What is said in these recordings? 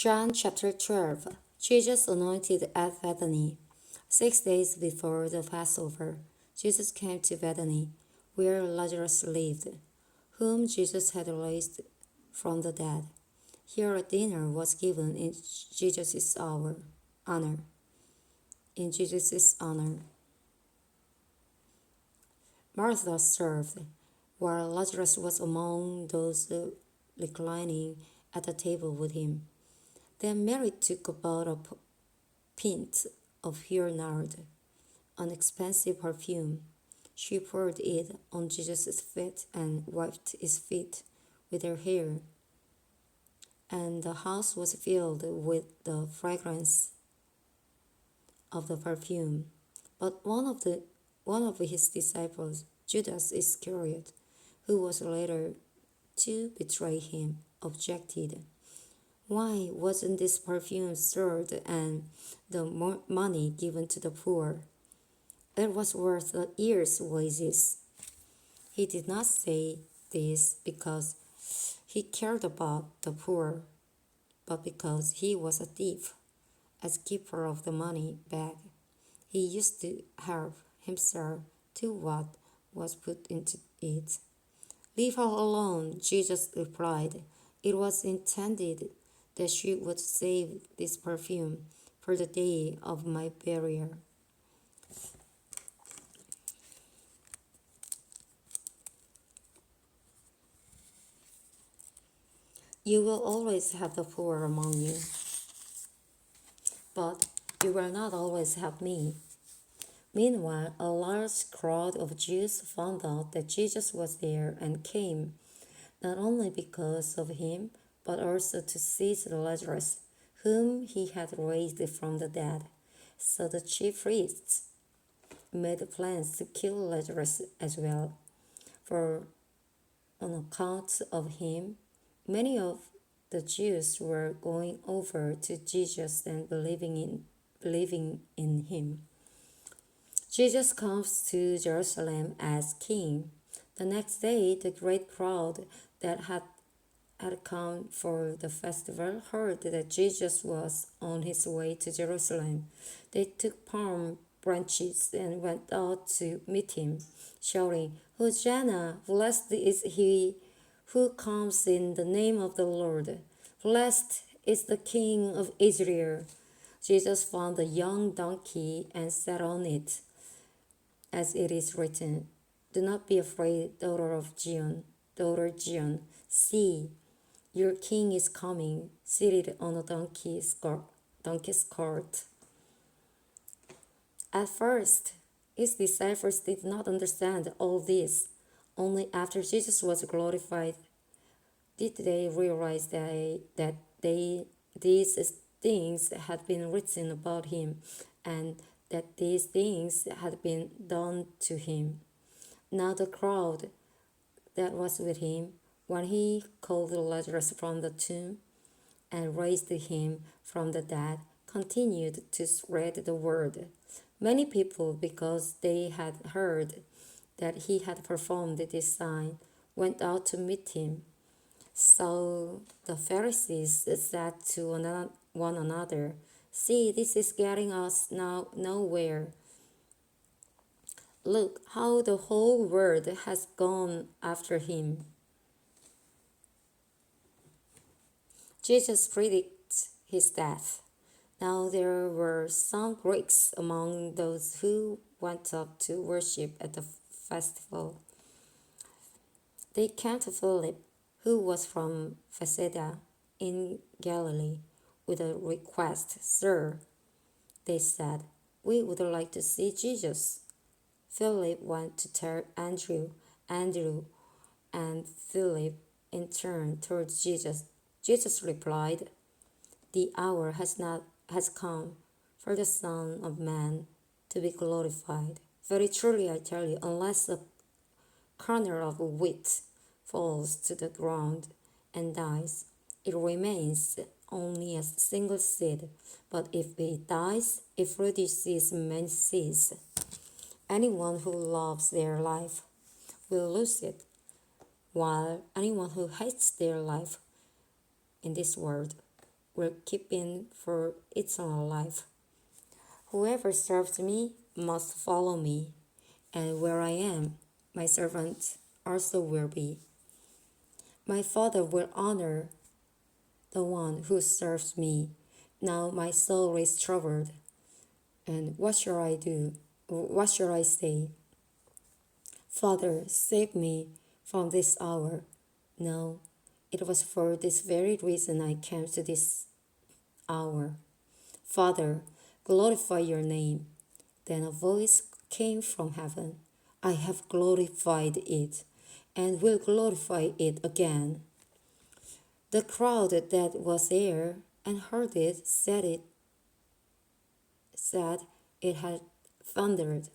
John chapter 12. Jesus anointed at Bethany. 6 days before the Passover, Jesus came to Bethany, where Lazarus lived, whom Jesus had raised from the dead. Here a dinner was given in Jesus' honor. In Jesus' honor. Martha served, while Lazarus was among those reclining at the table with him. Then Mary took about a pint of pure nard, an expensive perfume. She poured it on Jesus' feet and wiped his feet with her hair. And the house was filled with the fragrance of the perfume. But one of his disciples, Judas Iscariot, who was later to betray him, objected. Why wasn't this perfume sold and the money given to the poor? It was worth a year's wages. He did not say this because he cared about the poor, but because he was a thief. As keeper of the money bag, he used to help himself to what was put into it. Leave her alone, Jesus replied. It was intended that she would save this perfume for the day of my burial. You will always have the poor among you, but you will not always have me. Meanwhile, a large crowd of Jews found out that Jesus was there and came, not only because of him, but also to seize Lazarus, whom he had raised from the dead. So the chief priests made plans to kill Lazarus as well, for on account of him, many of the Jews were going over to Jesus and believing in him. Jesus comes to Jerusalem as king. The next day, the great crowd that had come for the festival heard that Jesus was on his way to Jerusalem. They took palm branches and went out to meet him, shouting, Hosanna, blessed is he who comes in the name of the Lord. Blessed is the King of Israel. Jesus found a young donkey and sat on it, as it is written, Do not be afraid, daughter Zion. See, your king is coming, seated on a donkey's cart. At first, his disciples did not understand all this. Only after Jesus was glorified did they realize that these things had been written about him and that these things had been done to him. Now the crowd that was with him, when he called Lazarus from the tomb and raised him from the dead, continued to spread the word. Many people, because they had heard that he had performed this sign, went out to meet him. So the Pharisees said to one another, See, this is getting us now nowhere. Look how the whole world has gone after him. Jesus predicts his death. Now there were some Greeks among those who went up to worship at the festival. They came to Philip, who was from Bethsaida in Galilee, with a request. Sir, they said, we would like to see Jesus. Philip went to tell Andrew. Andrew and Philip in turn told Jesus. Jesus replied, The hour has come for the Son of Man to be glorified. Very truly I tell you, unless a kernel of wheat falls to the ground and dies, it remains only a single seed. But if it dies, it produces many seeds. Anyone who loves their life will lose it, while anyone who hates their life in this world will keep in for eternal life. Whoever serves me must follow me, and where I am, my servant also will be. My Father will honor the one who serves me. Now my soul is troubled, and what shall I do? What shall I say? Father, save me from this hour. No, it was for this very reason I came to this hour. Father, glorify your name. Then a voice came from heaven. I have glorified it, and will glorify it again. The crowd that was there and heard it said it had thundered.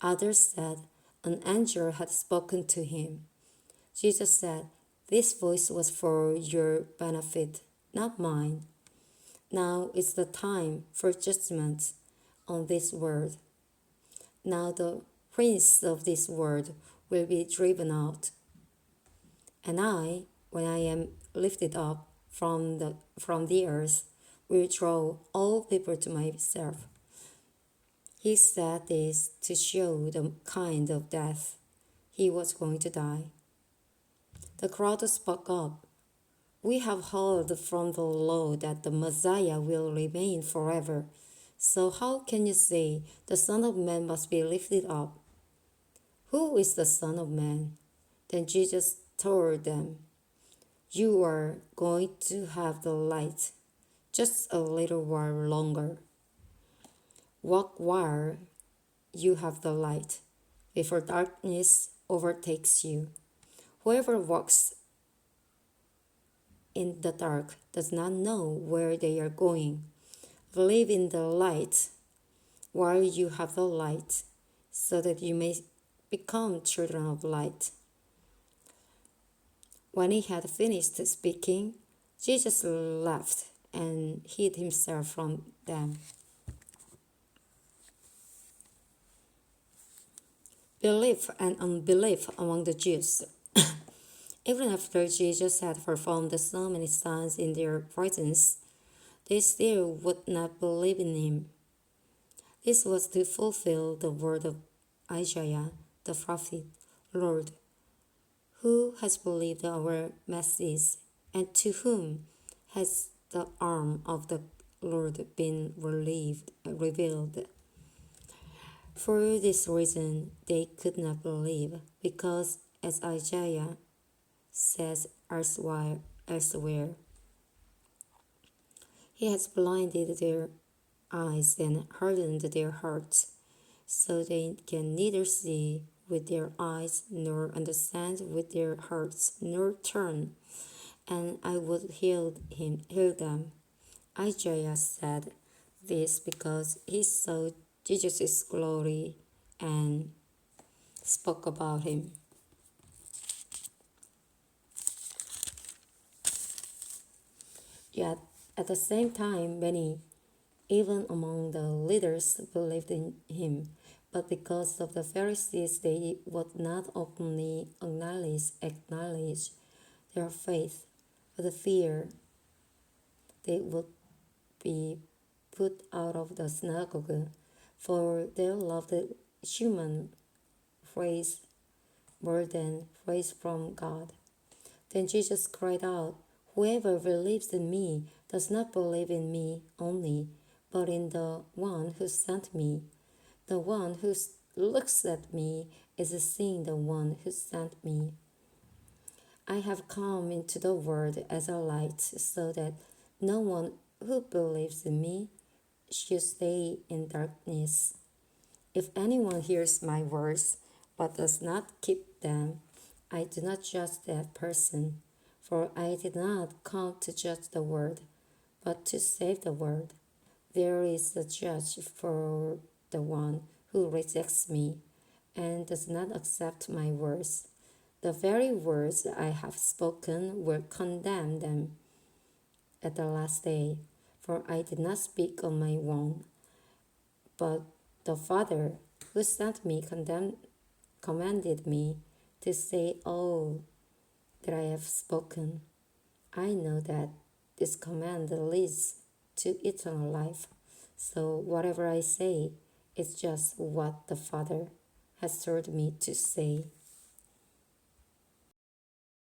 Others said an angel had spoken to him. Jesus said, "This voice was for your benefit, not mine. Now is the time for judgment on this world. Now the prince of this world will be driven out. And I, when I am lifted up from the earth, will draw all people to myself." He said this to show the kind of death he was going to die. The crowd spoke up. "We have heard from the law that the Messiah will remain forever. So how can you say the Son of Man must be lifted up? Who is the Son of Man?" Then Jesus told them, "You are going to have the light just a little while longer. Walk while you have the light, before darkness overtakes you. Whoever walks in the dark does not know where they are going. Live in the light while you have the light, so that you may become children of light." When he had finished speaking, Jesus left and hid himself from them. Belief and unbelief among the Jews. Even after Jesus had performed so many signs in their presence, they still would not believe in him. This was to fulfill the word of Isaiah the prophet. "Lord, who has believed our message, and to whom has the arm of the Lord been revealed?" For this reason they could not believe, because, as Isaiah says elsewhere, "He has blinded their eyes and hardened their hearts, so they can neither see with their eyes, nor understand with their hearts, nor turn, and I would heal them." Isaiah said this because he saw Jesus' glory and spoke about him. Yet, at the same time, many, even among the leaders, believed in him. But because of the Pharisees, they would not openly acknowledge their faith, for the fear they would be put out of the synagogue, for they loved human praise more than praise from God. Then Jesus cried out, "Whoever believes in me does not believe in me only, but in the one who sent me. The one who looks at me is seeing the one who sent me. I have come into the world as a light, so that no one who believes in me should stay in darkness. If anyone hears my words but does not keep them, I do not judge that person, for I did not come to judge the world, but to save the world. There is a judge for the one who rejects me and does not accept my words. The very words I have spoken will condemn them at the last day, for I did not speak on my own, but the Father who sent me commanded me to say all that I have spoken. I know that this command leads to eternal life. So whatever I say, it's just what the Father has told me to say.